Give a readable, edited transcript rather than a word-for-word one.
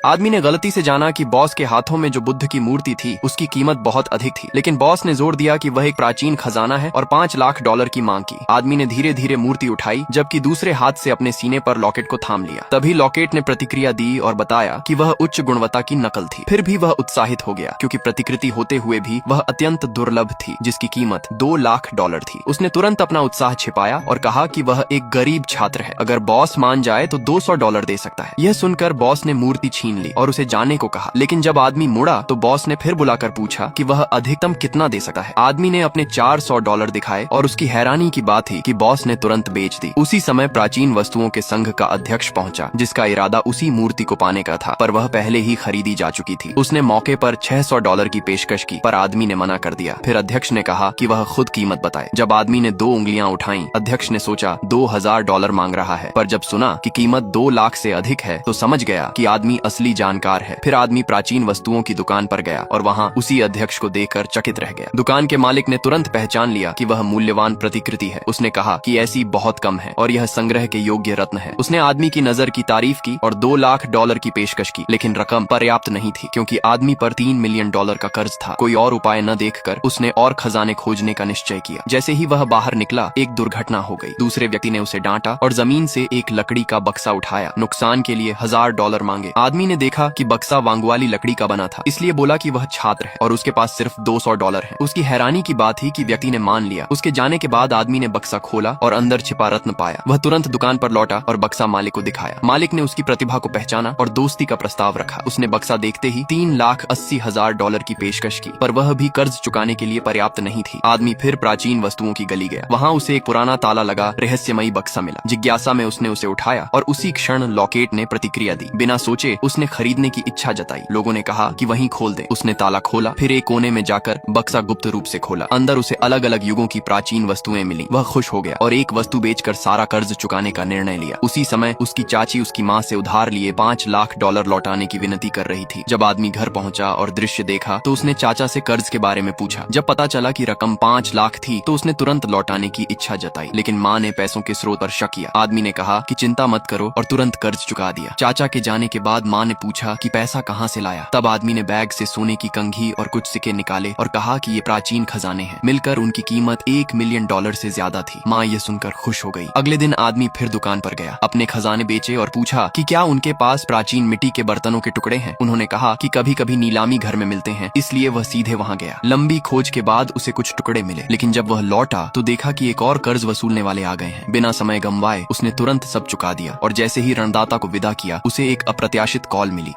आदमी ने गलती से जाना कि बॉस के हाथों में जो बुद्ध की मूर्ति थी उसकी कीमत बहुत अधिक थी, लेकिन बॉस ने जोर दिया कि वह एक प्राचीन खजाना है और $5 लाख की मांग की। आदमी ने धीरे धीरे मूर्ति उठाई, जबकि दूसरे हाथ से अपने सीने पर लॉकेट को थाम लिया। तभी लॉकेट ने प्रतिक्रिया दी और बताया कि वह उच्च गुणवत्ता की नकल थी। फिर भी वह उत्साहित हो गया, क्योंकि प्रतिकृति होते हुए भी वह अत्यंत दुर्लभ थी, जिसकी कीमत $2 लाख थी। उसने तुरंत अपना उत्साह छिपाया और कहा कि वह एक गरीब छात्र है, अगर बॉस मान जाए तो $200 दे सकता है। यह सुनकर बॉस ने मूर्ति छीन ली और उसे जाने को कहा, लेकिन जब आदमी मुड़ा तो बॉस ने फिर बुलाकर पूछा कि वह अधिकतम कितना दे सकता है। आदमी ने अपने $400 दिखाए और उसकी हैरानी की बात थी कि बॉस ने तुरंत बेच दी। उसी समय प्राचीन वस्तुओं के संघ का अध्यक्ष पहुंचा, जिसका इरादा उसी मूर्ति को पाने का था, पर वह पहले ही खरीदी जा चुकी थी। उसने मौके पर $600 की पेशकश की, पर आदमी ने मना कर दिया। फिर अध्यक्ष ने कहा कि वह खुद कीमत बताए। जब आदमी ने 2 उंगलियां उठाई, अध्यक्ष ने सोचा $2000 मांग रहा है, पर जब सुना कि कीमत 2 लाख से अधिक है तो समझ गया कि आदमी असली जानकार है। फिर आदमी प्राचीन वस्तुओं की दुकान पर गया और वहां उसी अध्यक्ष को देखकर चकित रह गया। दुकान के मालिक ने तुरंत पहचान लिया कि वह मूल्यवान प्रतिकृति है। उसने कहा कि ऐसी बहुत कम है और यह संग्रह के योग्य रत्न है। उसने आदमी की नजर की तारीफ की और $2 लाख की पेशकश की, लेकिन रकम पर्याप्त नहीं थी, क्योंकि आदमी पर $3 मिलियन का कर्ज था। कोई और उपाय न देखकर उसने और खजाने खोजने का निश्चय किया। जैसे ही वह बाहर निकला, एक दुर्घटना हो गई। दूसरे व्यक्ति ने उसे डांटा और जमीन से एक लकड़ी का बक्सा उठाया। नुकसान के लिए $1000 मांगे। आदमी ने देखा कि बक्सा वांगवाली लकड़ी का बना था, इसलिए बोला कि वह छात्र है और उसके पास सिर्फ $200 है। उसकी हैरानी की बात थी कि व्यक्ति ने मान लिया। उसके जाने के बाद आदमी ने बक्सा खोला और अंदर छिपा रत्न पाया। वह तुरंत दुकान पर लौटा और बक्सा मालिक को दिखाया। मालिक ने उसकी प्रतिभा को पहचाना और दोस्ती का प्रस्ताव रखा। उसने बक्सा देखते ही $3,80,000 की पेशकश की, पर वह भी कर्ज चुकाने के लिए पर्याप्त नहीं थी। आदमी फिर प्राचीन वस्तुओं की गली गया। वहाँ उसे एक पुराना ताला लगा रहस्यमयी बक्सा मिला। जिज्ञासा में उसने उसे उठाया और उसी क्षण लॉकेट ने प्रतिक्रिया दी। बिना सोचे उसने खरीदने की इच्छा जताई। लोगों ने कहा कि वहीं खोल दे। उसने ताला खोला, फिर एक कोने में जाकर बक्सा गुप्त रूप से खोला। अंदर उसे अलग अलग युगों की प्राचीन वस्तुएं मिली। वह खुश हो गया और एक वस्तु बेचकर सारा कर्ज चुकाने का निर्णय लिया। उसी समय उसकी चाची उसकी माँ से उधार लिए $5 लाख लौटाने की विनती कर रही थी। जब आदमी घर पहुंचा और दृश्य देखा तो उसने चाचा से कर्ज के बारे में पूछा। जब पता चला कि रकम 5 लाख थी तो उसने तुरंत लौटाने की इच्छा जताई, लेकिन माँ ने पैसों के स्रोत पर शक किया। आदमी ने कहा कि चिंता मत करो और तुरंत कर्ज चुका दिया। चाचा के जाने के बाद माँ ने पूछा कि पैसा कहाँ से लाया। तब आदमी ने बैग से सोने की कंघी और कुछ सिक्के निकाले और कहा कि ये प्राचीन खजाने हैं। मिलकर उनकी कीमत $1 मिलियन से ज्यादा थी। माँ ये सुनकर खुश हो गई। अगले दिन आदमी फिर दुकान पर गया, अपने खजाने बेचे और पूछा कि क्या उनके पास प्राचीन मिट्टी के बर्तनों के टुकड़े हैं। उन्होंने कहा कि कभी कभी नीलामी घर में मिलते हैं, इसलिए वह सीधे वहाँ गया। लंबी खोज के बाद उसे कुछ टुकड़े मिले, लेकिन जब वह लौटा तो देखा कि एक और कर्ज वसूलने वाले आ गए हैं। बिना समय गंवाए उसने तुरंत सब चुका दिया और जैसे ही ऋणदाता को विदा किया, उसे एक अप्रत्याशित कॉल मिली।